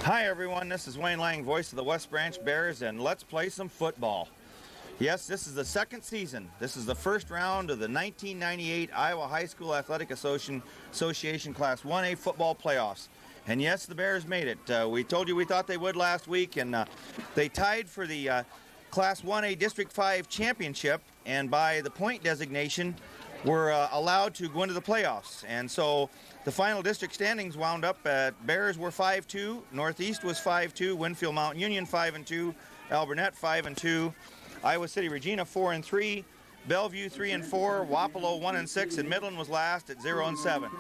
Hi everyone, this is Wayne Lang, voice of the West Branch Bears, and let's play some football. Yes, this is the second season. This is the first round of the 1998 Iowa High School Athletic Association Class 1A football playoffs. And yes, the Bears made it. We told you we thought they would last week, and they tied for the Class 1A District 5 championship, and by the point designation, were allowed to go into the playoffs. And so the final district standings wound up at Bears were 5-2, Northeast was 5-2, Winfield Mount Union 5-2, Alburnett 5-2, Iowa City Regina 4-3, Bellevue 3-4, Wapello 1-6, and Midland was last at 0-7.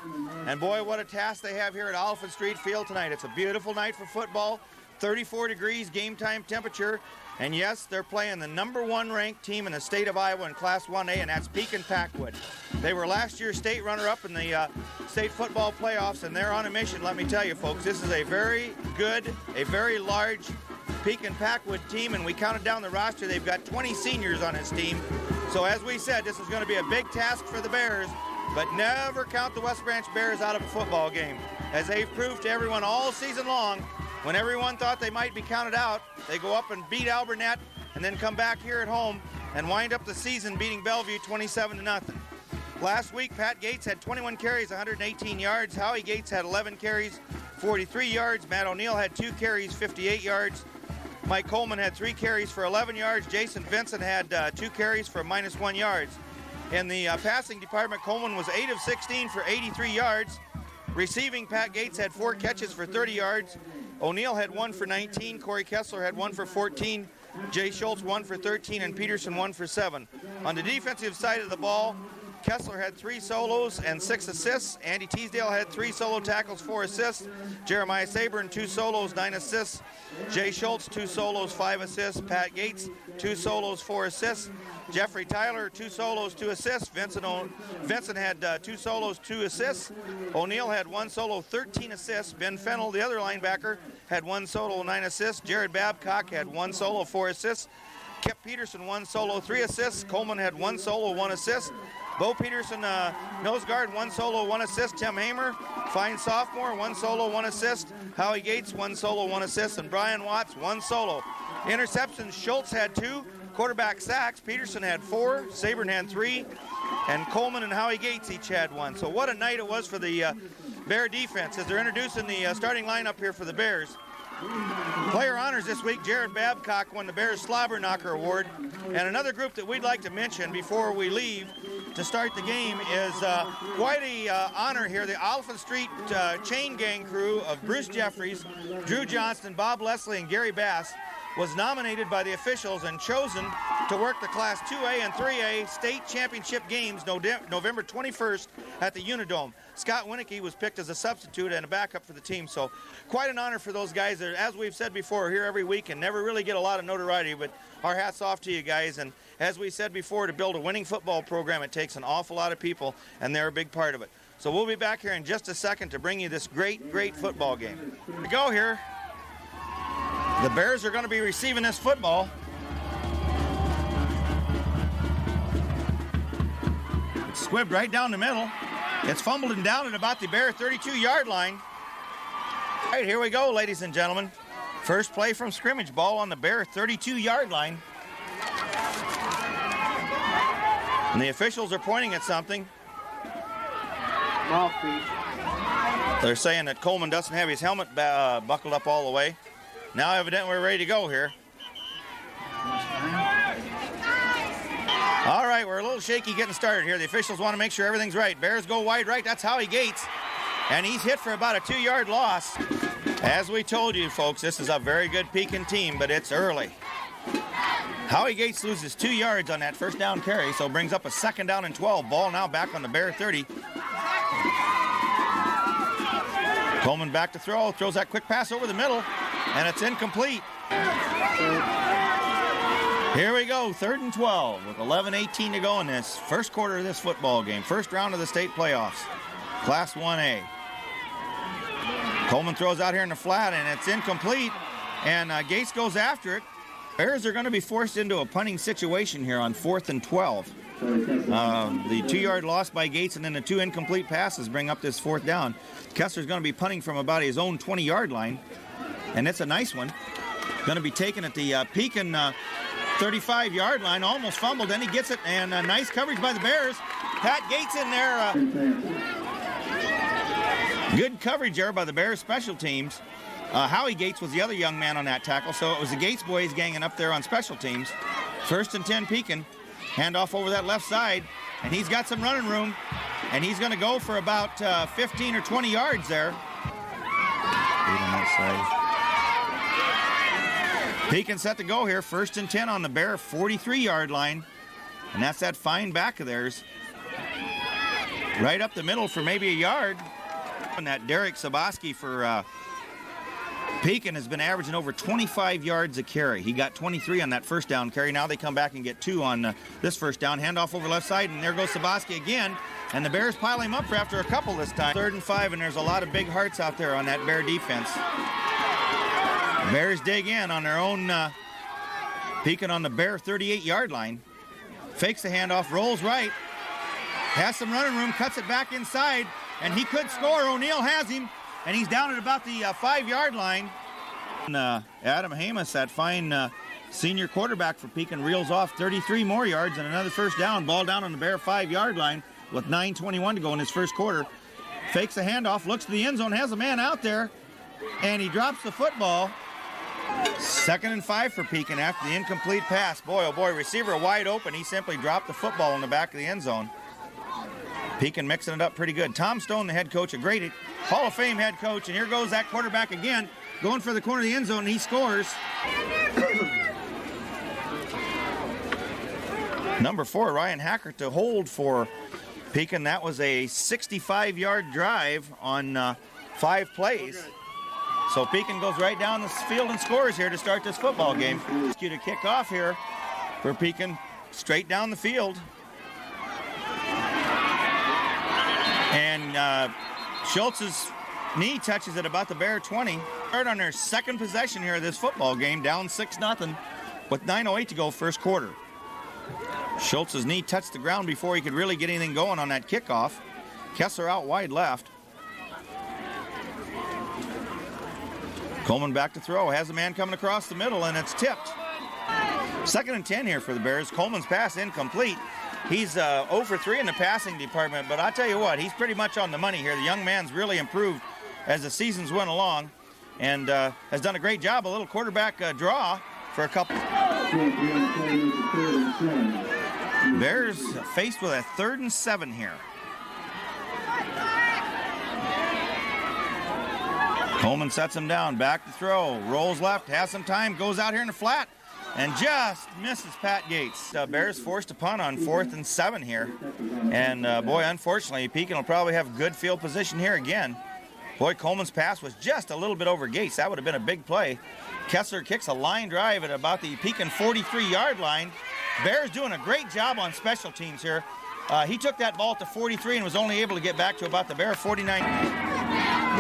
And boy, what a task they have here at Oliphant Street Field tonight. It's a beautiful night for football, 34 degrees game time temperature. And yes, they're playing the #1 ranked team in the state of Iowa in Class 1A, and that's Pekin Packwood. They were last year's state runner-up in the state football playoffs, and they're on a mission, let me tell you, folks. This is a very good, a very large Pekin Packwood team, and we counted down the roster. They've got 20 seniors on this team. So as we said, this is going to be a big task for the Bears, but never count the West Branch Bears out of a football game. As they've proved to everyone all season long, when everyone thought they might be counted out, they go up and beat Alburnett and then come back here at home and wind up the season beating Bellevue 27-0. Last week, Pat Gates had 21 carries, 118 yards. Howie Gates had 11 carries, 43 yards. Matt O'Neill had 2 carries, 58 yards. Mike Coleman had 3 carries for 11 yards. Jason Vincent had 2 carries for -1 yards. In the passing department, Coleman was 8 of 16 for 83 yards. Receiving, Pat Gates had 4 catches for 30 yards. O'Neill had 1 for 19, Corey Kessler had 1 for 14, Jay Schultz 1 for 13, and Peterson 1 for 7. On the defensive side of the ball, Kessler had 3 solos and 6 assists. Andy Teasdale had 3 solo tackles, 4 assists. Jeremiah Saburn, 2 solos, 9 assists. Jay Schultz, 2 solos, 5 assists. Pat Gates, 2 solos, 4 assists. Jeffrey Tyler, 2 solos, 2 assists. Vincent had 2 solos, 2 assists. O'Neill had 1 solo, 13 assists. Ben Fennell, the other linebacker, had 1 solo, 9 assists. Jared Babcock had 1 solo, 4 assists. Kip Peterson, 1 solo, 3 assists. Coleman had 1 solo, 1 assist. Bo Peterson, nose guard, 1 solo, 1 assist. Tim Hamer, fine sophomore, 1 solo, 1 assist. Howie Gates, 1 solo, 1 assist. And Brian Watts, 1 solo. Interceptions, Schultz had 2. Quarterback sacks, Peterson had 4. Saburn had 3. And Coleman and Howie Gates each had 1. So what a night it was for the Bear defense as they're introducing the starting lineup here for the Bears. Player honors this week, Jared Babcock won the Bears Slobber Knocker Award. And another group that we'd like to mention before we leave to start the game is quite a honor here. The Oliphant Street chain gang crew of Bruce Jeffries, Drew Johnston, Bob Leslie, and Gary Bass was nominated by the officials and chosen to work the Class 2A and 3A state championship games November 21st at the Unidome. Scott Winicky was picked as a substitute and a backup for the team, so quite an honor for those guys. As we've said before, here every week and never really get a lot of notoriety, but our hats off to you guys. And as we said before, to build a winning football program, it takes an awful lot of people, and they're a big part of it. So we'll be back here in just a second to bring you this great, great football game. To go here, the Bears are going to be receiving this football. It's squibbed right down the middle. It's fumbled and down at about the Bear 32-yard line. All right, here we go, ladies and gentlemen. First play from scrimmage, ball on the Bear 32-yard line. And the officials are pointing at something. They're saying that Coleman doesn't have his helmet buckled up all the way. Now evidently we're ready to go here. All right, we're a little shaky getting started here. The officials want to make sure everything's right. Bears go wide right. That's Howie Gates. And he's hit for about a 2-yard loss. As we told you, folks, this is a very good Pekin team, but it's early. Howie Gates loses 2 yards on that first down carry, so brings up a 2nd down and 12. Ball now back on the Bear 30. Coleman back to throw, throws that quick pass over the middle, and it's incomplete. Here we go, 3rd and 12 with 11:18 to go in this first quarter of this football game. First round of the state playoffs, Class 1A. Coleman throws out here in the flat, and it's incomplete, and Gates goes after it. Bears are going to be forced into a punting situation here on 4th and 12. The 2-yard loss by Gates and then the 2 incomplete passes bring up this 4th down. Kessler's going to be punting from about his own 20-yard line. And it's a nice one. Going to be taken at the Pekin 35-yard line. Almost fumbled, then he gets it, and nice coverage by the Bears. Pat Gates in there. Good coverage there by the Bears special teams. Howie Gates was the other young man on that tackle, so it was the Gates boys ganging up there on special teams. 1st and 10 Pekin. Handoff over that left side, and he's got some running room, and he's going to go for about 15 or 20 yards there. On that side. Pekin set to go here. 1st and 10 on the Bear 43-yard line. And that's that fine back of theirs. Right up the middle for maybe a yard. And that Derek Saboski for Pekin has been averaging over 25 yards a carry. He got 23 on that first down carry. Now they come back and get 2 on this first down. Handoff over left side, and there goes Saboski again. And the Bears pile him up for after a couple this time. 3rd and 5, and there's a lot of big hearts out there on that Bear defense. Bears dig in on their own. Pekin on the Bear 38-yard line. Fakes the handoff, rolls right. Has some running room, cuts it back inside, and he could score. O'Neal has him, and he's down at about the 5-yard line. And, Adam Hamas, that fine senior quarterback for Pekin, reels off 33 more yards and another first down. Ball down on the Bear 5-yard line with 9:21 to go in his first quarter. Fakes the handoff, looks to the end zone, has a man out there, and he drops the football. 2nd and 5 for Pekin after the incomplete pass. Boy, oh boy, receiver wide open. He simply dropped the football in the back of the end zone. Pekin mixing it up pretty good. Tom Stone, the head coach, a great Hall of Fame head coach. And here goes that quarterback again, going for the corner of the end zone, and he scores. Number 4, Ryan Hackert to hold for Pekin. That was a 65-yard drive on 5 plays. So Pekin goes right down the field and scores here to start this football game. To kick off here for Pekin, straight down the field. And Schultz's knee touches at about the Bear 20. Third on their second possession here of this football game, down 6-0 with 9:08 to go first quarter. Schultz's knee touched the ground before he could really get anything going on that kickoff. Kessler out wide left. Coleman back to throw, has a man coming across the middle, and it's tipped. 2nd and 10 here for the Bears. Coleman's pass incomplete. He's 0 for 3 in the passing department, but I tell you what, he's pretty much on the money here. The young man's really improved as the seasons went along and has done a great job. A little quarterback draw for a couple. Bears faced with a 3rd and 7 here. Coleman sets him down, back to throw, rolls left, has some time, goes out here in the flat, and just misses Pat Gates. Bears forced to punt on 4th and 7 here. And boy, unfortunately, Pekin will probably have good field position here again. Boy, Coleman's pass was just a little bit over Gates. That would have been a big play. Kessler kicks a line drive at about the Pekin 43-yard line. Bears doing a great job on special teams here. He took that ball to 43 and was only able to get back to about the Bear 49.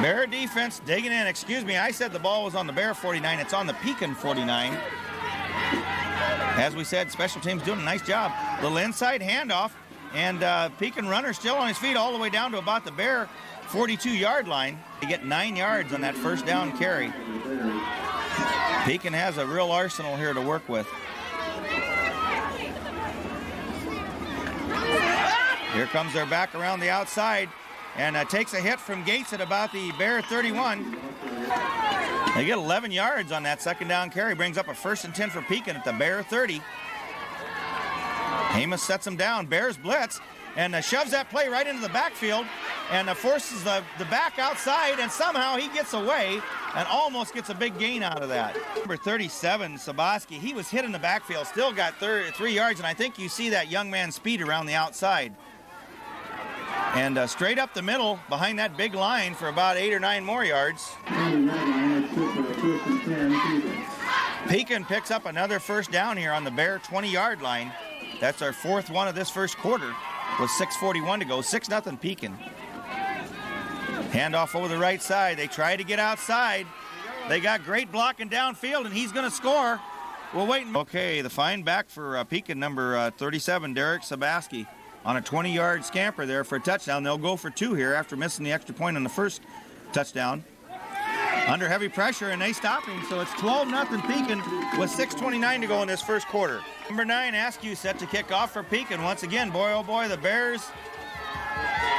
Bear defense digging in. Excuse me, I said the ball was on the Bear 49. It's on the Pekin 49. As we said, special teams doing a nice job. Little inside handoff, and Pekin runner still on his feet all the way down to about the Bear 42-yard line. They get 9 yards on that first down carry. Pekin has a real arsenal here to work with. Here comes their back around the outside, and takes a hit from Gates at about the Bear 31. They get 11 yards on that second down carry, brings up a 1st and 10 for Pekin at the Bear 30. Hamas sets him down, Bears blitz, and shoves that play right into the backfield, and forces the back outside, and somehow he gets away and almost gets a big gain out of that. Number 37, Saboski, he was hit in the backfield, still got 3 yards, and I think you see that young man's speed around the outside. And straight up the middle behind that big line for about 8 or 9 more yards. Pekin picks up another first down here on the Bear 20-yard line. That's our 4th one of this first quarter with 6:41 to go. 6-0 Pekin. Handoff over the right side. They try to get outside. They got great blocking downfield, and he's going to score. We'll wait. Okay, the fine back for Pekin, number 37, Derek Saboski, on a 20-yard scamper there for a touchdown. They'll go for 2 here after missing the extra point on the first touchdown. Under heavy pressure, and they stop him, so it's 12-0 Pekin with 6:29 to go in this first quarter. Number 9, Askew, set to kick off for Pekin. Once again, boy, oh boy, the Bears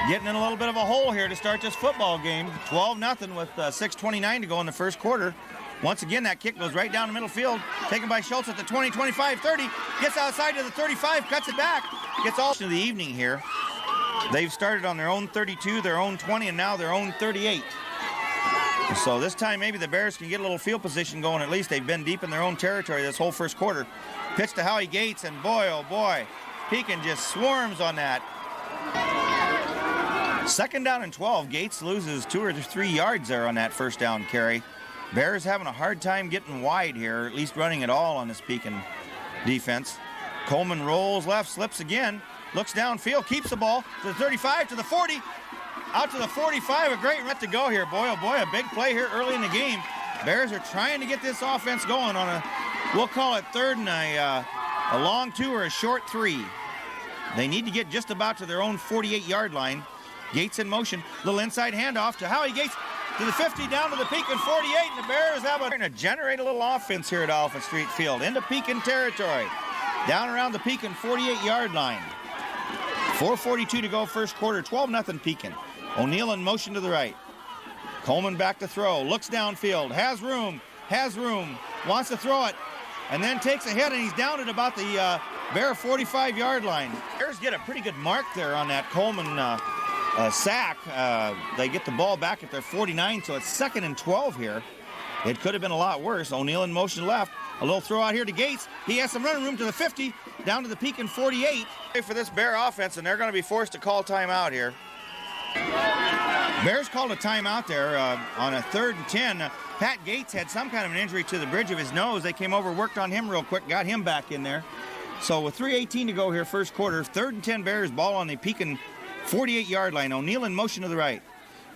getting in a little bit of a hole here to start this football game. 12-0 with 6:29 to go in the first quarter. Once again, that kick goes right down the middle field, taken by Schultz at the 20, 25, 30, gets outside to the 35, cuts it back, gets all to the evening here. They've started on their own 32, their own 20, and now their own 38. So this time maybe the Bears can get a little field position going. At least they've been deep in their own territory this whole first quarter. Pitch to Howie Gates, and boy, oh boy, Pekin just swarms on that. 2nd down and 12. Gates loses 2 or 3 yards there on that first down carry. Bears having a hard time getting wide here, at least running at all on this Pekin defense. Coleman rolls left, slips again, looks downfield, keeps the ball to the 35, to the 40, out to the 45. A great run to go here. Boy, oh boy, a big play here early in the game. Bears are trying to get this offense going on a, we'll call it 3rd and a long 2 or a short 3. They need to get just about to their own 48-yard line. Gates in motion, little inside handoff to Howie Gates, to the 50, down to the Pekin 48, and the Bears have to generate a little offense here at Elephant Street Field into Pekin territory, down around the Pekin 48-yard line. 4:42 to go first quarter, 12-0 Pekin. O'Neill in motion to the right. Coleman back to throw, looks downfield, has room, wants to throw it, and then takes a hit, and he's down at about the Bear 45-yard line. Bears get a pretty good mark there on that Coleman sack. They get the ball back at their 49, so it's 2nd and 12 here. It could have been a lot worse. O'Neill in motion left. A little throw out here to Gates. He has some running room to the 50, down to the Pekin 48. For this Bear offense, and they're going to be forced to call timeout here. Bears called a timeout there on a 3rd and 10. Pat Gates had some kind of an injury to the bridge of his nose. They came over, worked on him real quick, got him back in there. So with 3:18 to go here first quarter, 3rd and 10 Bears, ball on the Pekin 48-yard line. O'Neill in motion to the right.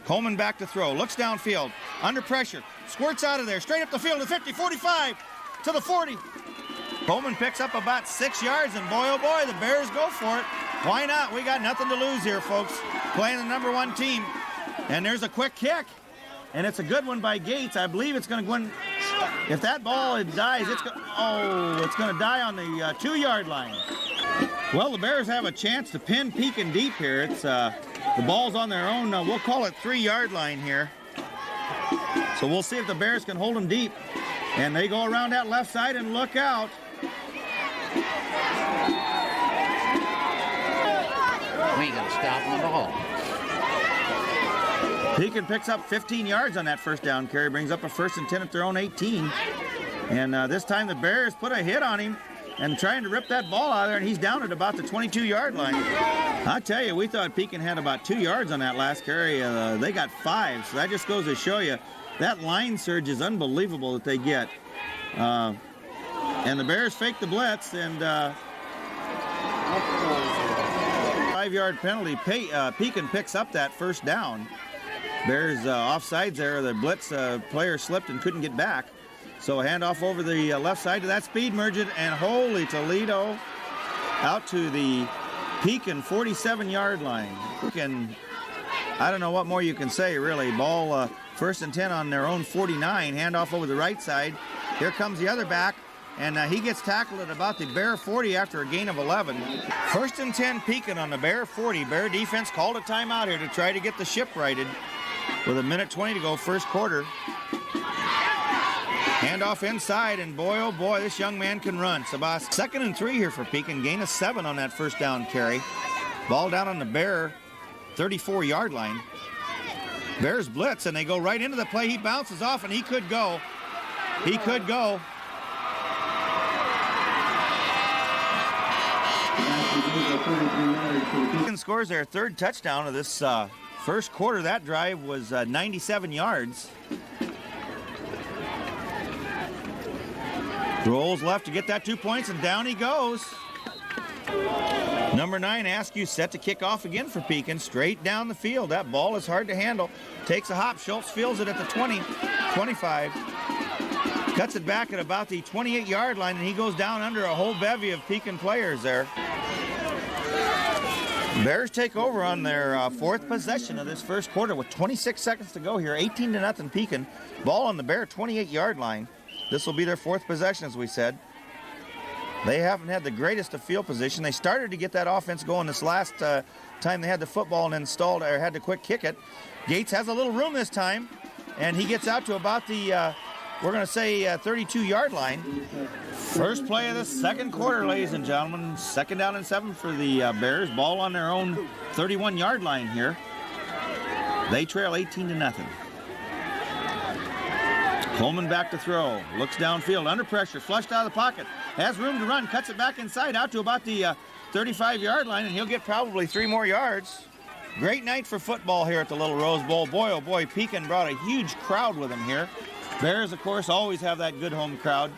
Coleman back to throw. Looks downfield. Under pressure. Squirts out of there. Straight up the field to 50, 45, to the 40. Coleman picks up about 6 yards, and boy, oh boy, the Bears go for it. Why not? We got nothing to lose here, folks. Playing the number 1 team. And there's a quick kick. And it's a good one by Gates. I believe it's going to go in. If that ball dies, it's going to die on the 2-yard line. Well, the Bears have a chance to pin Pekin deep here. It's the ball's on their own, we'll call it 3-yard line here. So we'll see if the Bears can hold them deep. And they go around that left side, and look out. We ain't gonna stop them at all. Pekin picks up 15 yards on that first down carry, brings up a 1st and 10 at their own 18. And this time the Bears put a hit on him and trying to rip that ball out of there, and he's down at about the 22-yard line. I tell you, we thought Pekin had about 2 yards on that last carry. They got 5, so that just goes to show you that line surge is unbelievable that they get. And the Bears fake the blitz, and 5-yard penalty. Pekin picks up that first down. Bears offsides there. The blitz player slipped and couldn't get back. So a handoff over the left side to that speed merchant, and holy Toledo out to the Pekin 47-yard line. Pekin, I don't know what more you can say, really. Ball 1st and 10 on their own 49. Handoff over the right side. Here comes the other back, and he gets tackled at about the Bear 40 after a gain of 11. 1st and 10 Pekin on the Bear 40. Bear defense called a timeout here to try to get the ship righted with 1:20 to go first quarter. Handoff inside, and boy, oh boy, this young man can run. Sabas, 2nd and 3 here for Pekin. Gain of 7 on that first down carry. Ball down on the Bear 34-yard line. Bears blitz, and they go right into the play. He bounces off, and he could go. He could go. Pekin scores their 3rd touchdown of this first quarter. That drive was 97 yards. Rolls left to get that 2 points, and down he goes. Number 9, Askew, set to kick off again for Pekin. Straight down the field. That ball is hard to handle. Takes a hop. Schultz fields it at the 20, 25. Cuts it back at about the 28-yard line, and he goes down under a whole bevy of Pekin players there. Bears take over on their fourth possession of this first quarter with 26 seconds to go here. 18-0 Pekin. Ball on the Bear 28-yard line. This will be their fourth possession, as we said. They haven't had the greatest of field position. They started to get that offense going this last time they had the football and installed or had to quick kick it. Gates has a little room this time, and he gets out to about the, we're going to say 32-yard line. First play of the second quarter, ladies and gentlemen. 2nd down and 7 for the Bears. Ball on their own 31-yard line here. They trail 18-0. Coleman back to throw. Looks downfield, under pressure, flushed out of the pocket. Has room to run, cuts it back inside, out to about the 35-yard line, and he'll get probably 3 more yards. Great night for football here at the Little Rose Bowl. Boy, oh boy, Pekin brought a huge crowd with them here. Bears, of course, always have that good home crowd.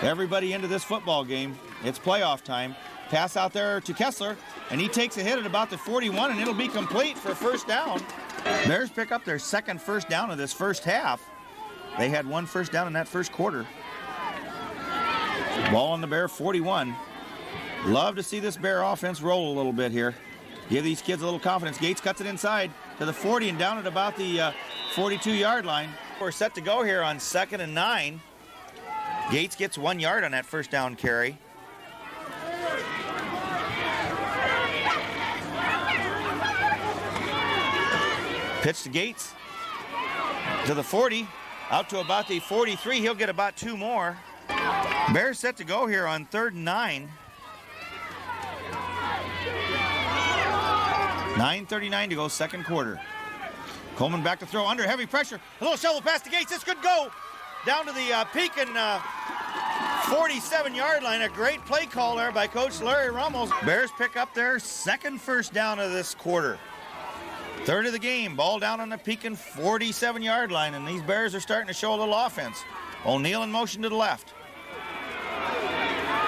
Everybody into this football game. It's playoff time. Pass out there to Kessler, and he takes a hit at about the 41, and it'll be complete for first down. Bears pick up their second first down of this first half. They had 1 first down in that first quarter. Ball on the Bear 41. Love to see this Bear offense roll a little bit here. Give these kids a little confidence. Gates cuts it inside to the 40 and down at about the 42-yard line. We're set to go here on 2nd and 9. Gates gets 1 yard on that first down carry. Pitch to Gates to the 40, out to about the 43. He'll get about 2 more. Bears set to go here on 3rd and 9. 9:39 to go, second quarter. Coleman back to throw, under heavy pressure. A little shovel pass to Gates. This could go down to the Pekin 47-yard line. A great play call there by Coach Larry Ramos. Bears pick up their second first down of this quarter. 3rd of the game. Ball down on the Pekin 47-yard line, and these Bears are starting to show a little offense. O'Neal in motion to the left.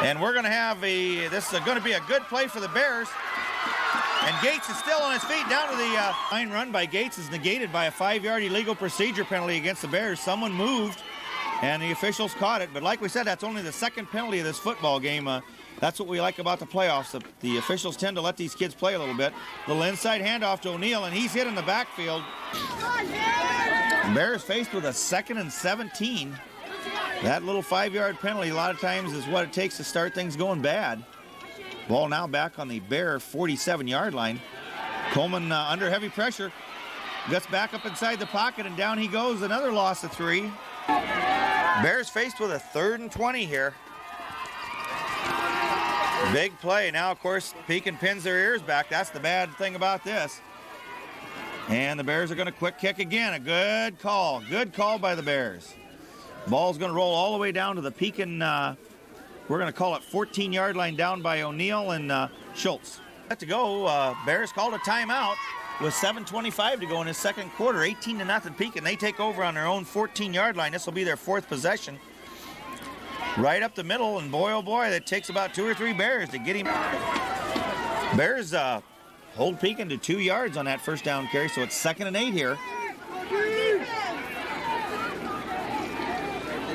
And we're going to have this is going to be a good play for the Bears. And Gates is still on his feet down to the line. Run by Gates is negated by a 5-yard illegal procedure penalty against the Bears. Someone moved, and the officials caught it. But like we said, that's only the second penalty of this football game. That's what we like about the playoffs. The officials tend to let these kids play a little bit. Little inside handoff to O'Neal, and he's hit in the backfield. Bears faced with a 2nd and 17. That little 5-yard penalty a lot of times is what it takes to start things going bad. Ball now back on the Bear 47-yard line. Coleman under heavy pressure. Gets back up inside the pocket, and down he goes. Another loss of 3. Bears faced with a 3rd and 20 here. Big play. Now, of course, Pekin pins their ears back. That's the bad thing about this. And the Bears are going to quick kick again. A good call. Good call by the Bears. Ball's going to roll all the way down to the Pekin, we're going to call it 14-yard line, down by O'Neal and Schultz. Set to go. Bears called a timeout with 7:25 to go in his second quarter. 18-0 Pekin. They take over on their own 14-yard line. This will be their 4th possession. Right up the middle, and boy, oh boy, that takes about 2 or 3 Bears to get him. Bears hold Pekin to 2 yards on that first down carry, so it's 2nd and 8 here.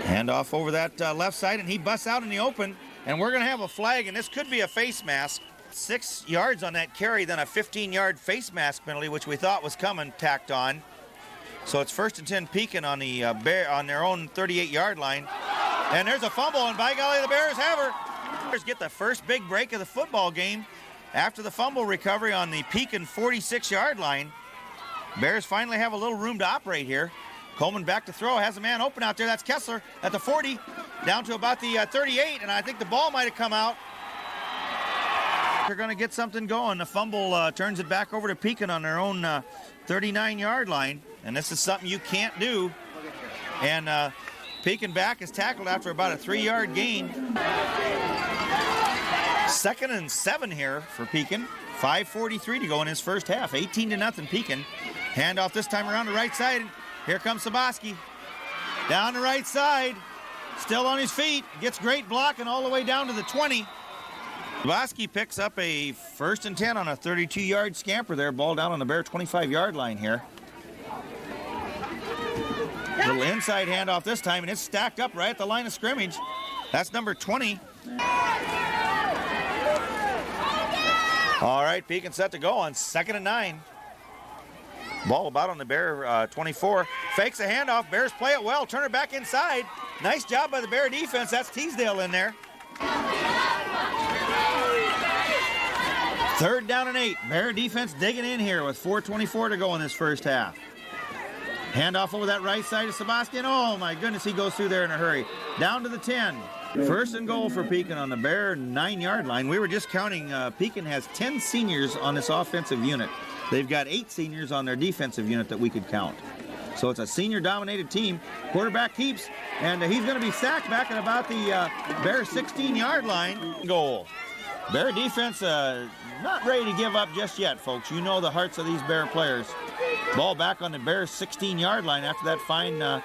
Hand off over that left side, and he busts out in the open, and we're going to have a flag, and this could be a face mask. 6 yards on that carry, then a 15-yard face mask penalty, which we thought was coming, tacked on. So it's 1st and 10 Pekin on the on their own 38-yard line. And there's a fumble, and by golly, the Bears have her. Bears get the first big break of the football game after the fumble recovery on the Pekin 46-yard line. Bears finally have a little room to operate here. Coleman back to throw, has a man open out there. That's Kessler at the 40, down to about the 38, and I think the ball might have come out. They're going to get something going. The fumble turns it back over to Pekin on their own 39-yard line, and this is something you can't do. And Pekin back is tackled after about a 3-yard gain. 2nd and 7 here for Pekin. 5:43 to go in his first half. 18-0 Pekin. Handoff this time around the right side. Here comes Saboski. Down the right side. Still on his feet. Gets great blocking all the way down to the 20. Saboski picks up a 1st and 10 on a 32-yard scamper there. Ball down on the Bear 25-yard line here. Little inside handoff this time, and it's stacked up right at the line of scrimmage. That's number 20. All right, Pekin set to go on 2nd and 9. Ball about on the Bear 24. Fakes a handoff. Bears play it well. Turn it back inside. Nice job by the Bear defense. That's Teasdale in there. 3rd down and 8. Bear defense digging in here with 4:24 to go in this first half. Handoff over that right side of Sebastian. Oh my goodness, he goes through there in a hurry. Down to the 10. 1st and goal for Pekin on the Bear 9-yard line. We were just counting. Pekin has 10 seniors on this offensive unit. They've got 8 seniors on their defensive unit that we could count. So it's a senior-dominated team. Quarterback keeps, and he's going to be sacked back at about the Bear 16-yard line. Goal. Bear defense not ready to give up just yet, folks. You know the hearts of these Bear players. Ball back on the Bears 16-yard line after that fine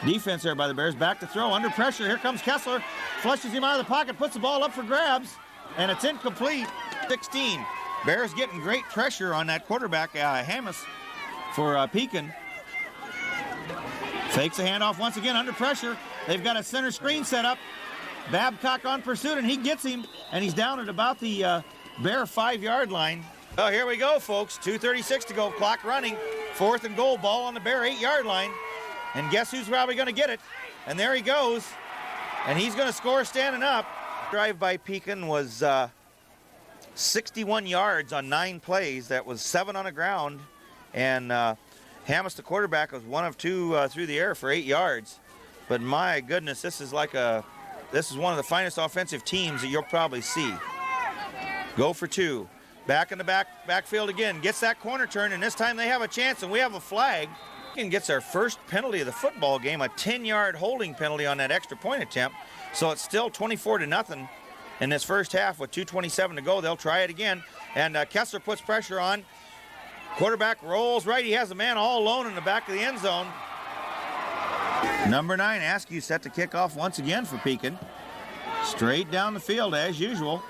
defense there by the Bears. Back to throw, under pressure. Here comes Kessler. Flushes him out of the pocket, puts the ball up for grabs, and it's incomplete. 16. Bears getting great pressure on that quarterback, Hamas, for Pekin. Fakes a handoff once again under pressure. They've got a center screen set up. Babcock on pursuit, and he gets him, and he's down at about the Bear 5-yard line. Oh, here we go, folks. 2:36 to go, clock running. 4th and goal, ball on the Bear 8-yard line. And guess who's probably going to get it? And there he goes. And he's going to score standing up. Drive by Pekin was 61 yards on 9 plays. That was 7 on the ground. And Hamas, the quarterback, was 1 of 2 through the air for 8 yards. But my goodness, this is one of the finest offensive teams that you'll probably see. Go for 2. Back in the backfield again. Gets that corner turn, and this time they have a chance, and we have a flag. Pekin gets their first penalty of the football game, a 10-yard holding penalty on that extra point attempt. So it's still 24-0 in this first half with 2:27 to go. They'll try it again, and Kessler puts pressure on. Quarterback rolls right. He has a man all alone in the back of the end zone. Number 9, Askew, set to kick off once again for Pekin. Straight down the field as usual.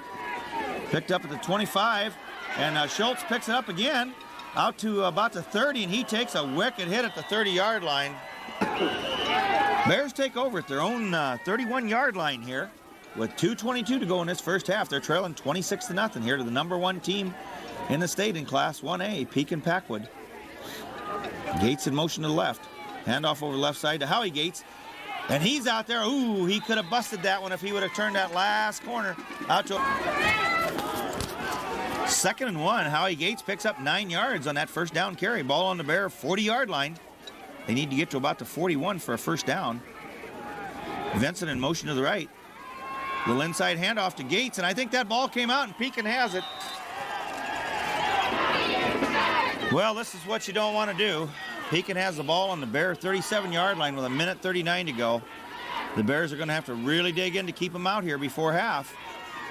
Picked up at the 25, and Schultz picks it up again. Out to about the 30, and he takes a wicked hit at the 30-yard line. Bears take over at their own 31-yard line here with 2:22 to go in this first half. They're trailing 26-0 here to the number 1 team in the state in Class 1A, Pekin Packwood. Gates in motion to the left. Handoff over the left side to Howie Gates. And he's out there. Ooh, he could have busted that one if he would have turned that last corner out to 2nd and 1. Howie Gates picks up 9 yards on that first down carry. Ball on the Bear 40-yard line. They need to get to about the 41 for a first down. Vincent in motion to the right. Little inside handoff to Gates, and I think that ball came out, and Pekin has it. Well, this is what you don't want to do. Pekin has the ball on the Bear 37-yard line with 1:39 to go. The Bears are going to have to really dig in to keep them out here before half.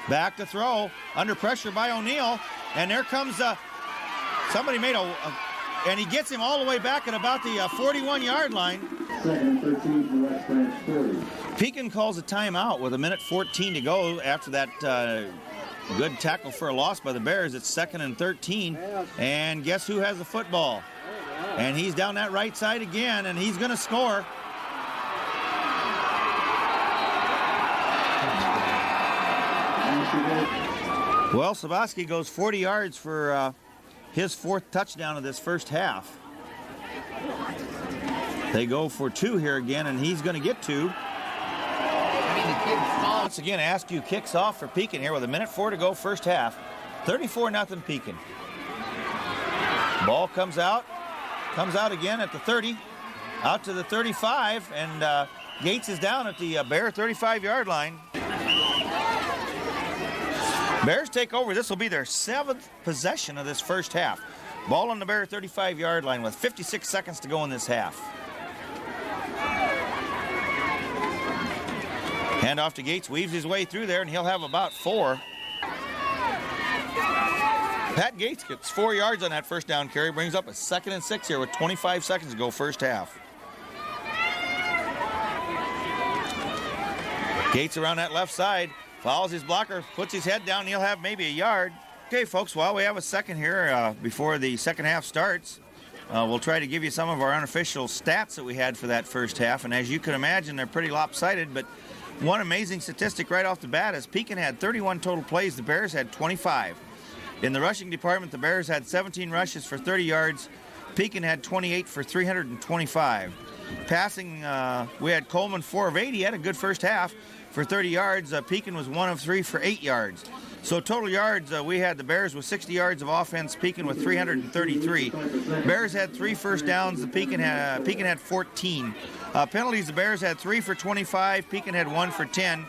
Back to throw, under pressure by O'Neill, and there comes somebody made and he gets him all the way back at about the 41-yard line. 2nd and 13 for West Branch 40. Pekin calls a timeout with 1:14 to go after that good tackle for a loss by the Bears. It's 2nd and 13, and guess who has the football? And he's down that right side again, and he's going to score. Well, Sabaski goes 40 yards for his 4th touchdown of this first half. They go for 2 here again, and he's going to get 2. Once again, Askew kicks off for Pekin here with 1:04 to go first half. 34-0 Pekin. Ball comes out again at the 30, out to the 35, and Gates is down at the Bear 35-yard line. Bears take over. This will be their 7th possession of this first half. Ball on the Bear 35-yard line with 56 seconds to go in this half. Handoff to Gates, weaves his way through there, and he'll have about 4. Pat Gates gets 4 yards on that first down carry, brings up a 2nd and 6 here with 25 seconds to go first half. Gates around that left side, follows his blocker, puts his head down, and he'll have maybe a yard. Okay, folks, while we have a second here before the second half starts, we'll try to give you some of our unofficial stats that we had for that first half, and as you can imagine, they're pretty lopsided, but one amazing statistic right off the bat is Pekin had 31 total plays, the Bears had 25. In the rushing department, the Bears had 17 rushes for 30 yards. Pekin had 28 for 325. Passing, we had Coleman 4 of 8. He had a good first half for 30 yards. Pekin was 1 of 3 for 8 yards. So total yards, we had the Bears with 60 yards of offense, Pekin with 333. Bears had 3 first downs, Pekin had 14. Penalties, the Bears had 3 for 25, Pekin had 1 for 10.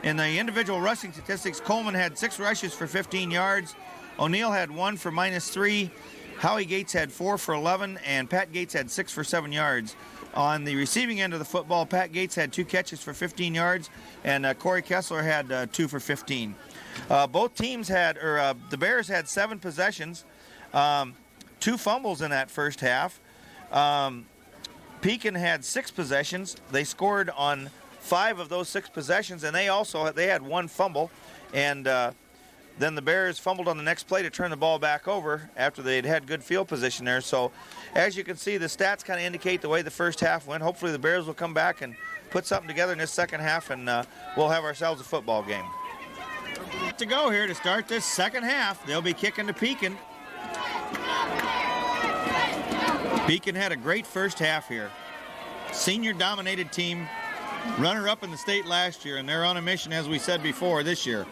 In the individual rushing statistics, Coleman had 6 rushes for 15 yards. O'Neill had 1 for -3. Howie Gates had 4 for 11, and Pat Gates had 6 for 7 yards. On the receiving end of the football, Pat Gates had 2 catches for 15 yards, and Corey Kessler had 2 for 15. Both teams had, the Bears had 7 possessions, 2 fumbles in that first half. Pekin had 6 possessions. They scored on 5 of those 6 possessions, and they had 1 fumble, and then the Bears fumbled on the next play to turn the ball back over after they'd had good field position there. So as you can see, the stats kind of indicate the way the first half went. Hopefully the Bears will come back and put something together in this second half, and we'll have ourselves a football game. To go here to start this second half. They'll be kicking to Pekin. Pekin had a great first half here. Senior dominated team, runner-up in the state last year, and they're on a mission, as we said before, this year.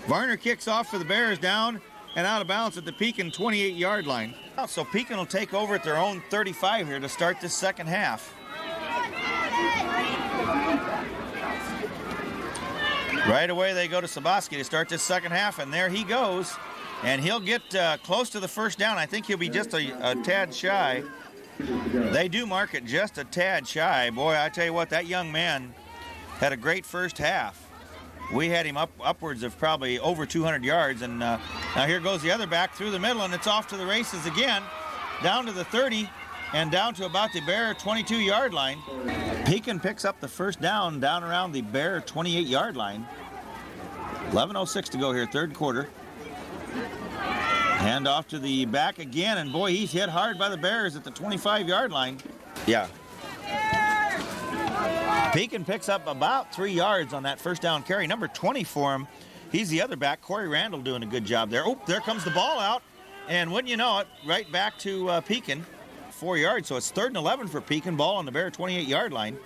Varner kicks off for the Bears, down and out of bounds at the Pekin 28-yard line. So Pekin will take over at their own 35 here to start this second half. Right away they go to Sabaski to start this second half, and there he goes. And he'll get close to the first down. I think he'll be just a tad shy. They do mark it just a tad shy. Boy, I tell you what, that young man had a great first half. We had him upwards of probably over 200 yards. And now here goes the other back through the middle, and it's off to the races again. Down to the 30 and down to about the Bear 22-yard line. Pekin picks up the first down around the Bear 28-yard line. 11:06 to go here, third quarter. Hand off to the back again, and boy, he's hit hard by the Bears at the 25-yard line. Yeah. Pekin picks up about 3 yards on that first down carry. Number 20 for him. He's the other back. Corey Randall doing a good job there. Oh, there comes the ball out. And wouldn't you know it, right back to Pekin. 4 yards, so it's 3rd and 11 for Pekin. Ball on the Bear 28-yard line.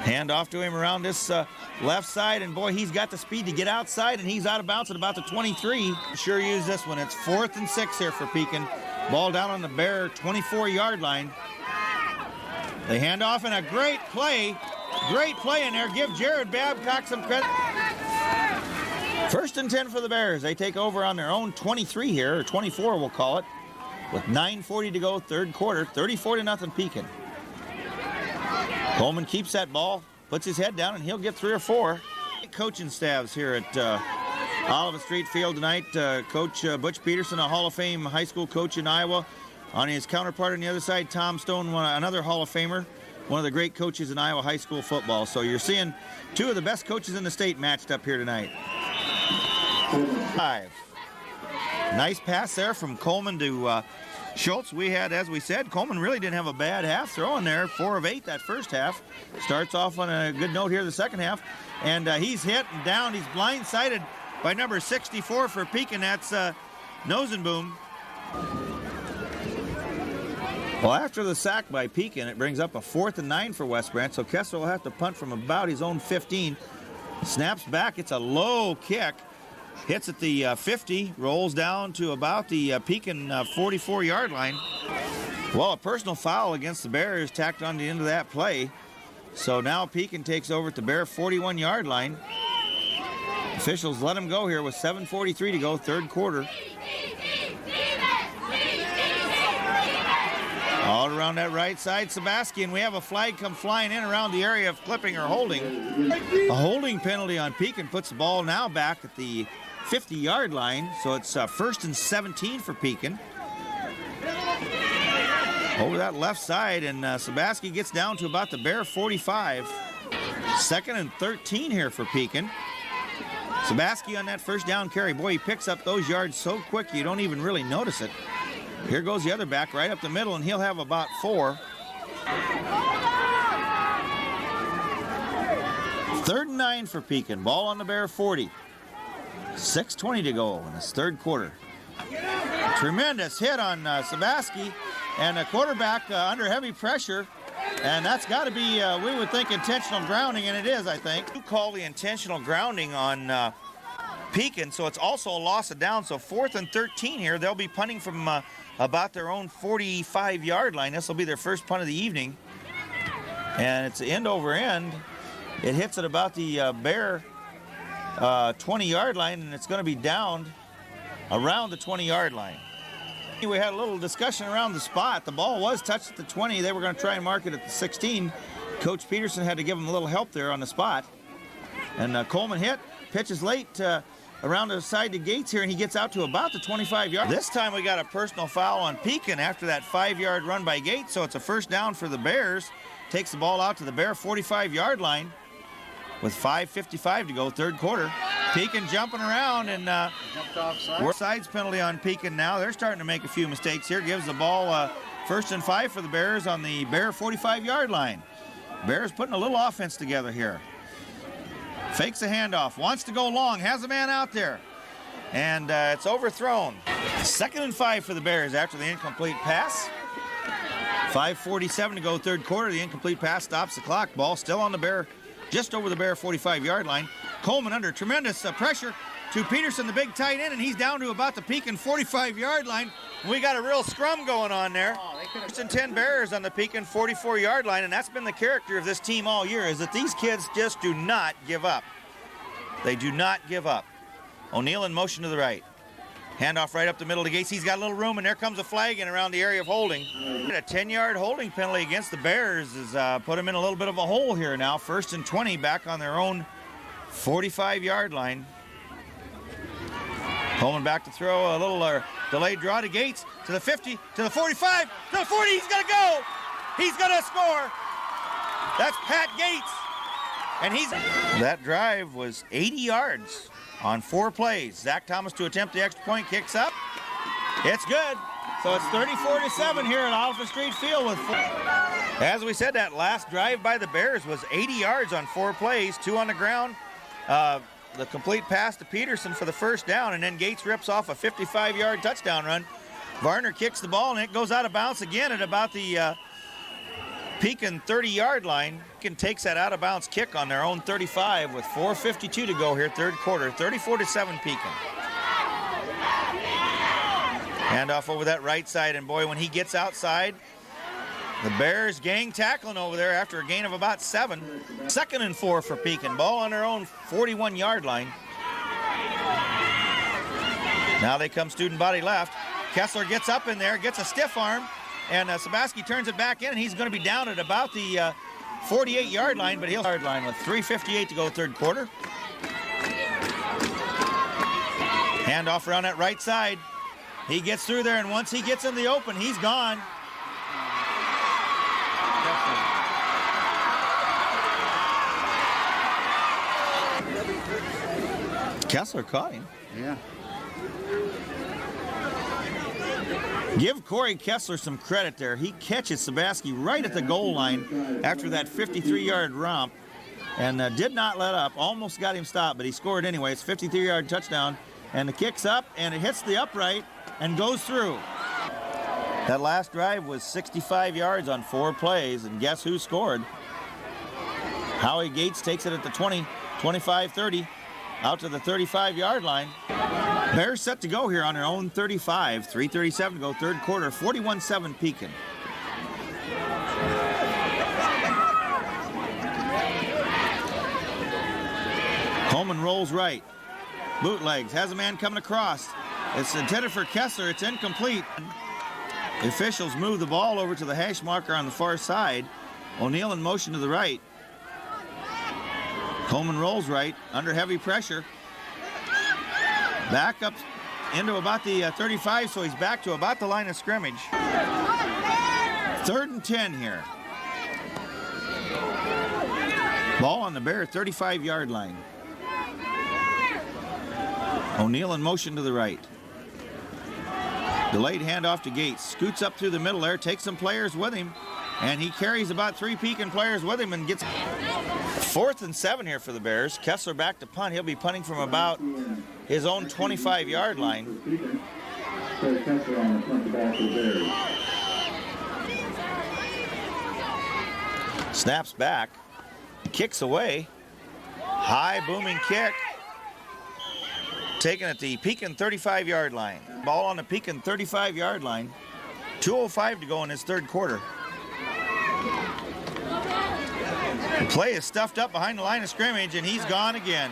Hand off to him around this left side, and boy, he's got the speed to get outside, and he's out of bounds at about the 23. Sure use this one. It's 4th and 6 here for Pekin. Ball down on the Bear 24-yard line. They hand off, and a great play in there. Give Jared Babcock some credit. 1st and 10 for the Bears. They take over on their own 23 here, or 24 we'll call it, with 9:40 to go, third quarter, 34-0 Pekin. Coleman keeps that ball, puts his head down, and he'll get 3 or 4. Coaching staffs here at Olivet Street Field tonight. Coach Butch Peterson, a Hall of Fame high school coach in Iowa. On his counterpart on the other side, Tom Stone, another Hall of Famer, one of the great coaches in Iowa high school football. So you're seeing 2 of the best coaches in the state matched up here tonight. 5. Nice pass there from Coleman to Schultz. We had, as we said, Coleman really didn't have a bad half throwing there. 4 of 8 that first half. Starts off on a good note here the second half. And he's hit and down. He's blindsided by number 64 for Pekin. That's Nosenboom. Well, after the sack by Pekin, it brings up a 4th and 9 for West Branch. So Kessler will have to punt from about his own 15. Snaps back. It's a low kick. Hits at the 50, rolls down to about the Pekin 44-yard line. Well, a personal foul against the Bears tacked on the end of that play. So now Pekin takes over at the Bear 41-yard line. Officials let him go here with 7:43 to go, third quarter. All around that right side, Sebastian. We have a flag come flying in around the area of clipping or holding. A holding penalty on Pekin puts the ball now back at the 50-yard line. So it's 1st and 17 for Pekin. Over that left side, and Sebastian gets down to about the Bear 45. 2nd and 13 here for Pekin. Sebastian on that first down carry. Boy, he picks up those yards so quick you don't even really notice it. Here goes the other back right up the middle, and he'll have about 4. 3rd and 9 for Pekin. Ball on the Bear 40. 6:20 to go in this third quarter. Tremendous hit on Sabaski, and a quarterback under heavy pressure. And that's got to be, we would think, intentional grounding, and it is, I think. You call the intentional grounding on Pekin, so it's also a loss of down. So 4th and 13 here. They'll be punting from about their own 45-yard line. This will be their first punt of the evening. And it's end over end. It hits at about the Bear 20-yard line, and it's going to be downed around the 20-yard line. We had a little discussion around the spot. The ball was touched at the 20. They were going to try and mark it at the 16. Coach Peterson had to give them a little help there on the spot. And Coleman hit, pitches late around the side to Gates here, and he gets out to about the 25-yard. This time we got a personal foul on Pekin after that 5-yard run by Gates, so it's a first down for the Bears. Takes the ball out to the Bear 45-yard line with 5:55 to go, third quarter. Pekin jumping around, and sides penalty on Pekin now. They're starting to make a few mistakes here. Gives the ball 1st and 5 for the Bears on the Bear 45-yard line. Bears putting a little offense together here. Fakes a handoff, wants to go long, has a man out there, and it's overthrown. 2nd and 5 for the Bears after the incomplete pass. 5:47 to go, third quarter. The incomplete pass stops the clock. Ball still on the Bear, just over the Bear 45-yard line. Coleman under tremendous pressure to Peterson, the big tight end, and he's down to about the Pekin 45-yard line. We got a real scrum going on there. First and 10 Bears on the Pekin 44-yard line, and that's been the character of this team all year, is that these kids just do not give up. They do not give up. O'Neill in motion to the right. Handoff right up the middle to Gates. He's got a little room, and there comes a flag in around the area of holding. A 10-yard holding penalty against the Bears has put them in a little bit of a hole here now. 1st and 20 back on their own 45-yard line. Coleman back to throw, a little delayed draw to Gates, to the 50, to the 45, to the 40. He's going to go. He's going to score. That's Pat Gates. And that drive was 80 yards on 4 plays. Zach Thomas to attempt the extra point, kicks up. It's good. So it's 34-7 here at Alpha Street Field with 4. As we said, that last drive by the Bears was 80 yards on 4 plays, 2 on the ground. The complete pass to Peterson for the first down, and then Gates rips off a 55-yard touchdown run. Varner kicks the ball, and it goes out of bounds again at about the Pekin 30-yard line. Pekin takes that out-of-bounds kick on their own 35 with 4:52 to go here, third quarter. 34-7 Pekin. Handoff over that right side, and boy, when he gets outside, the Bears gang tackling over there after a gain of about 7. 2nd and 4 for Pekin. Ball on their own 41-yard line. Now they come student body left. Kessler gets up in there, gets a stiff arm, and Sabaski turns it back in, and he's going to be down at about the 48-yard line, but he'll yard line with 3:58 to go, third quarter. Handoff around that right side. He gets through there, and once he gets in the open, he's gone. Kessler caught him. Yeah. Give Corey Kessler some credit there. He catches Sabaski right at the goal line after that 53-yard romp and did not let up. Almost got him stopped, but he scored anyway. It's 53-yard touchdown, and the kick's up, and it hits the upright and goes through. That last drive was 65 yards on 4 plays, and guess who scored? Howie Gates takes it at the 20, 25, 30. Out to the 35-yard line. Bears set to go here on their own 35. 3:37 to go, third quarter. 41-7 Pekin. Coleman rolls right. Bootlegs, has a man coming across. It's intended for Kessler. It's incomplete. The officials move the ball over to the hash marker on the far side. O'Neill in motion to the right. Coleman rolls right, under heavy pressure. Back up into about the 35, so he's back to about the line of scrimmage. 3rd and 10 here. Ball on the Bear 35-yard line. O'Neill in motion to the right. Delayed handoff to Gates. Scoots up through the middle there, takes some players with him, and he carries about 3 Pekin players with him and gets 4th and 7 here for the Bears. Kessler back to punt. He'll be punting from about his own 25-yard line. Corey Kessler on the front of the ball for the Bears. Snaps back, kicks away, high booming kick, taken at the Pekin 35-yard line. Ball on the Pekin 35-yard line, 2:05 to go in his third quarter. The play is stuffed up behind the line of scrimmage, and he's gone again.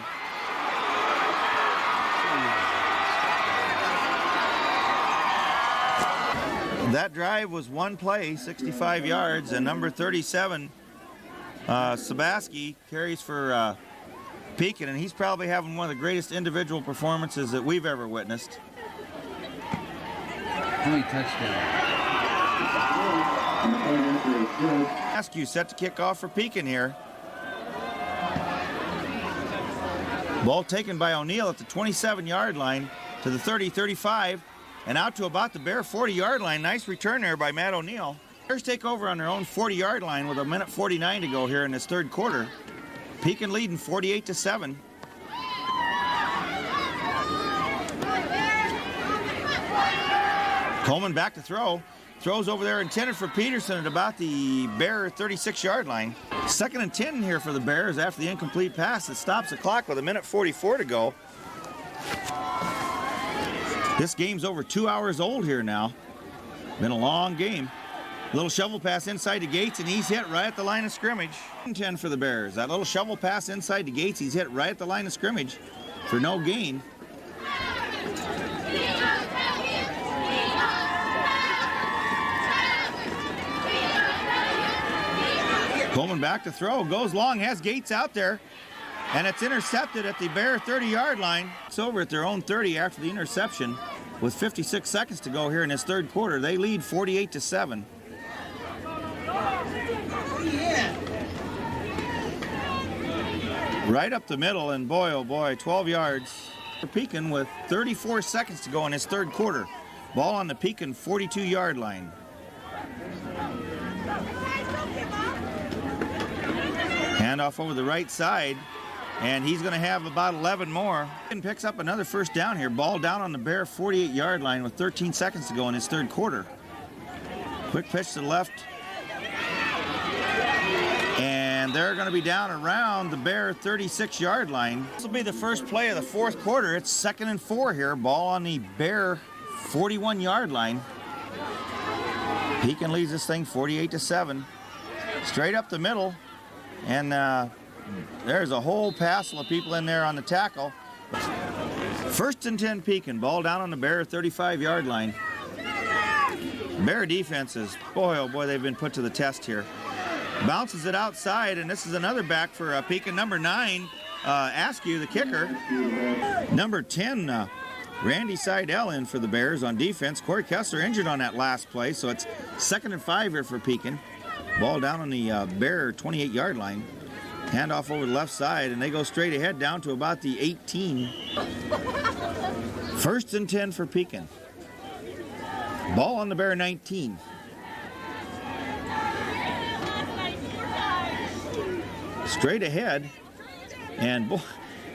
That drive was one play, 65 yards, and number 37, Sabaski, carries for Pekin, and he's probably having one of the greatest individual performances that we've ever witnessed. How many touchdowns? Askew set to kick off for Pekin here. Ball taken by O'Neill at the 27-yard line to the 30, 35, and out to about the Bear 40-yard line. Nice return there by Matt O'Neill. Bears take over on their own 40-yard line with 1:49 to go here in this third quarter. Pekin leading 48-7. Coleman back to throw. Throws over there intended for Peterson at about the Bear 36-yard line. 2nd and 10 here for the Bears after the incomplete pass that stops the clock with 1:44 to go. This game's over 2 hours old here now. Been a long game. Little shovel pass inside to Gates, and he's hit right at the line of scrimmage. 10 for the Bears. That little shovel pass inside to Gates, he's hit right at the line of scrimmage for no gain. Coleman back to throw, goes long, has Gates out there, and it's intercepted at the Bear 30-yard line. It's over at their own 30 after the interception with 56 seconds to go here in this third quarter. They lead 48-7. Right up the middle, and boy, oh boy, 12 yards for Pekin with 34 seconds to go in his third quarter. Ball on the Pekin 42-yard line. Handoff over the right side, and he's going to have about 11 more. And picks up another first down here. Ball down on the Bear 48-yard line with 13 seconds to go in his third quarter. Quick pitch to the left. And they're going to be down around the Bear 36-yard line. This will be the first play of the fourth quarter. It's 2nd and 4 here. Ball on the Bear 41-yard line. Pekin leads this thing 48-7. Straight up the middle. And there's a whole passel of people in there on the tackle. 1st and 10 Pekin. Ball down on the Bear 35-yard line. Bear defenses, boy, oh boy, they've been put to the test here. Bounces it outside, and this is another back for Pekin. Number 9, Askew, the kicker. Number 10, Randy Seidel in for the Bears on defense. Corey Kessler injured on that last play, so it's 2nd and 5 here for Pekin. Ball down on the Bear 28-yard line. Handoff over the left side, and they go straight ahead down to about the 18. 1st and 10 for Pekin. Ball on the Bear 19. Straight ahead, and boy,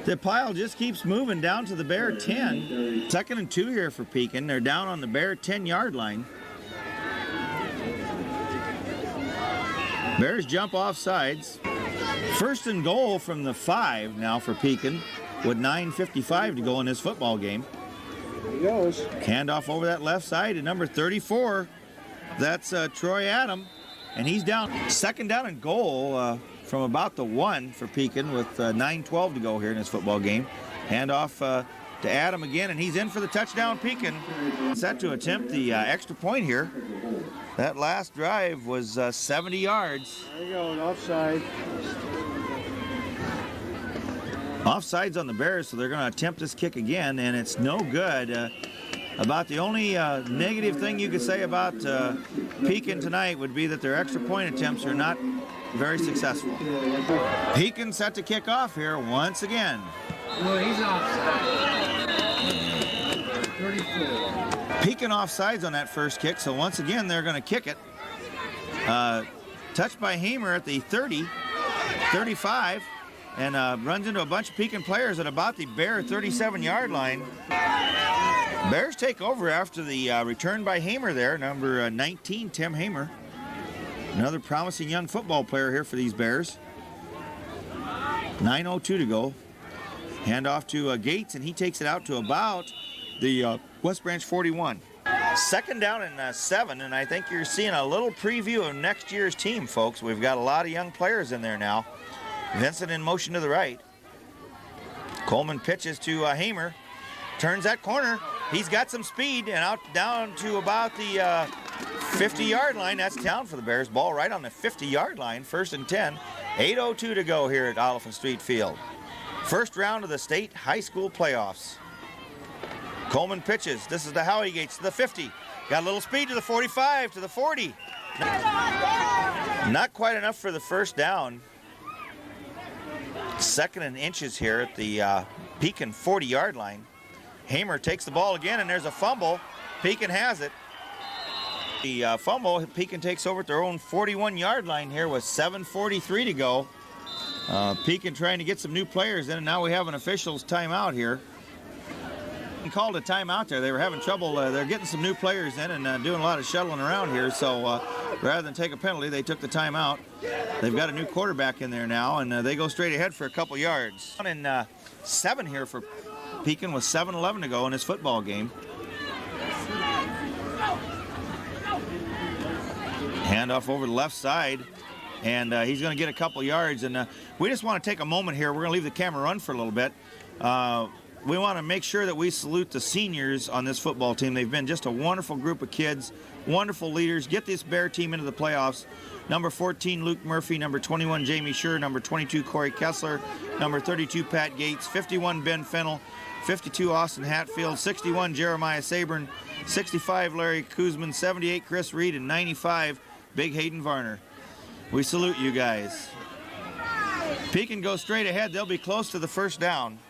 the pile just keeps moving down to the Bear 10. 2nd and 2 here for Pekin. They're down on the Bear 10-yard line. Bears jump off sides. 1st and goal from the 5 now for Pekin with 9:55 to go in this football game. There he goes. Handoff over that left side to number 34. That's Troy Adam, and he's down. 2nd down and goal from about the 1 for Pekin with 9:12 to go here in this football game. Handoff to Adam again, and he's in for the touchdown. Pekin set to attempt the extra point here. That last drive was 70 yards. There you go, offside. Offsides on the Bears, so they're going to attempt this kick again, and it's no good. About the only negative thing you could say about Pekin tonight would be that their extra point attempts are not very successful. Pekin set to kick off here once again. No, he's offside. 34. Pekin offsides on that first kick, so once again they're going to kick it. Touched by Hamer at the 30, 35, and runs into a bunch of Pekin players at about the Bear 37-yard line. Bears take over after the return by Hamer there, number 19, Tim Hamer. Another promising young football player here for these Bears. 9:02 to go. Hand off to Gates, and he takes it out to about the West Branch 41. Second down and 7, and I think you're seeing a little preview of next year's team, folks. We've got a lot of young players in there now. Vincent in motion to the right. Coleman pitches to Hamer. Turns that corner. He's got some speed, and out down to about the 50-yard line. That's down for the Bears. Ball right on the 50-yard line. 1st and 10. 8:02 to go here at Oliphant Street Field. First round of the state high school playoffs. Coleman pitches. This is the Howie Gates to the 50. Got a little speed to the 45, to the 40. Not quite enough for the first down. 2nd and inches here at the Pekin 40-yard line. Hamer takes the ball again, and there's a fumble. Pekin has it. The fumble, Pekin takes over at their own 41-yard line here with 7:43 to go. Pekin trying to get some new players in, and now we have an official's timeout here. Called a timeout there. They were having trouble. They're getting some new players in and doing a lot of shuttling around here. So rather than take a penalty, they took the timeout. They've got a new quarterback in there now, and they go straight ahead for a couple yards. 7 here for Pekin with 7:11 to go in this football game. Handoff over the left side, and he's going to get a couple yards. And we just want to take a moment here. We're going to leave the camera run for a little bit. We want to make sure that we salute the seniors on this football team. They've been just a wonderful group of kids, wonderful leaders. Get this Bear team into the playoffs. Number 14, Luke Murphy. Number 21, Jamie Schur. Number 22, Corey Kessler. Number 32, Pat Gates. 51, Ben Fennell. 52, Austin Hatfield. 61, Jeremiah Saburn. 65, Larry Kuzman. 78, Chris Reed. And 95, Big Hayden Varner. We salute you guys. Pekin goes straight ahead. They'll be close to the first down.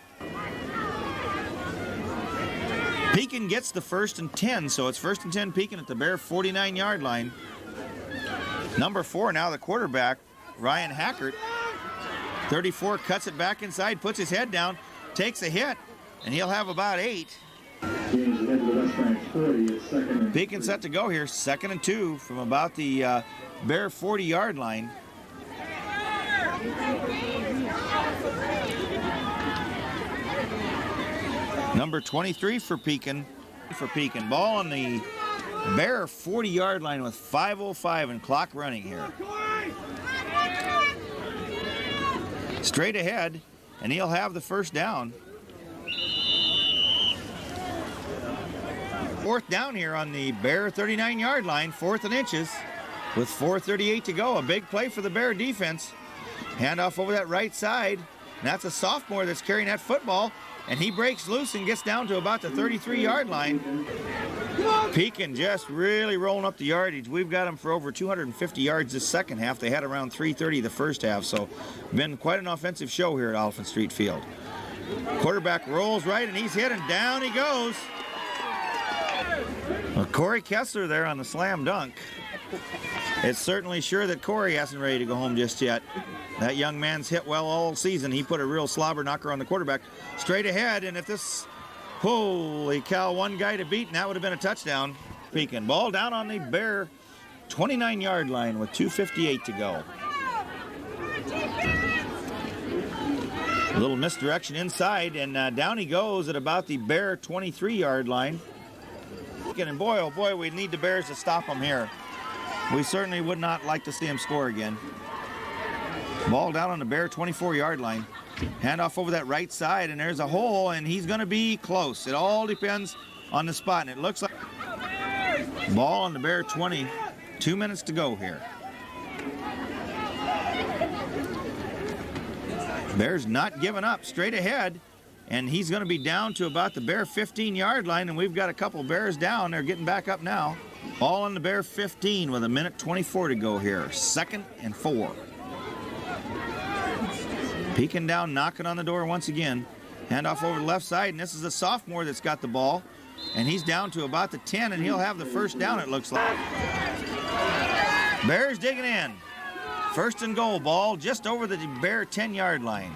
Pekin gets the 1st and 10, so it's 1st and 10 Pekin at the Bear 49-yard line. Number 4 now the quarterback, Ryan Hackert. 34 cuts it back inside, puts his head down, takes a hit, and he'll have about 8. Pekin set to go here, 2nd and 2 from about the Bear 40-yard line. Number 23 for Pekin. Ball on the Bear 40-yard line with 5:05 and clock running here. Straight ahead, and he'll have the first down. 4th down here on the Bear 39-yard line, 4th and inches, with 4:38 to go. A big play for the Bear defense. Handoff over that right side. And that's a sophomore that's carrying that football. And he breaks loose and gets down to about the 33-yard line. Pekin just really rolling up the yardage. We've got them for over 250 yards this second half. They had around 330 the first half, so been quite an offensive show here at Oliphant Street Field. Quarterback rolls right, and he's hit, and down he goes. Well, Corey Kessler there on the slam dunk. It's certainly sure that Corey isn't ready to go home just yet. That young man's hit well all season. He put a real slobber knocker on the quarterback. Straight ahead, and if this, holy cow, one guy to beat, and that would have been a touchdown. Pekin. Ball down on the Bear 29-yard line with 2:58 to go. A little misdirection inside, and down he goes at about the Bear 23-yard line. And boy, oh boy, we need the Bears to stop him here. We certainly would not like to see him score again. Ball down on the Bear 24-yard line. Handoff over that right side, and there's a hole, and he's going to be close. It all depends on the spot, and it looks like ball on the Bear 20. 2 minutes to go here. Bears not giving up, straight ahead, and he's going to be down to about the Bear 15-yard line, and we've got a couple Bears down. They're getting back up now. Ball on the Bear 15 with 1:24 to go here. 2nd and 4. Pekin down, knocking on the door once again. Handoff over the left side, and this is a sophomore that's got the ball. And he's down to about the 10, and he'll have the first down, it looks like. Bears digging in. First and goal, ball just over the Bear 10-yard line.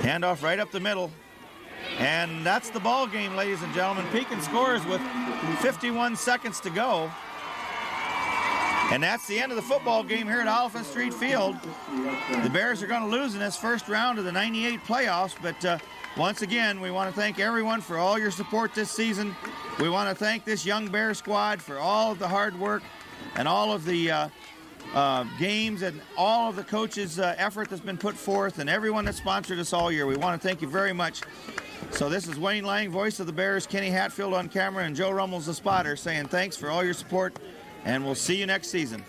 Handoff right up the middle. And that's the ball game, ladies and gentlemen. Pekin scores with 51 seconds to go. And that's the end of the football game here at Oliphant Street Field. The Bears are going to lose in this first round of the 98 playoffs, but once again, we want to thank everyone for all your support this season. We want to thank this young Bear squad for all of the hard work and all of the games and all of the coaches' effort that's been put forth, and everyone that sponsored us all year. We want to thank you very much. So this is Wayne Lang, voice of the Bears, Kenny Hatfield on camera, and Joe Rummels, the spotter, saying thanks for all your support, and we'll see you next season.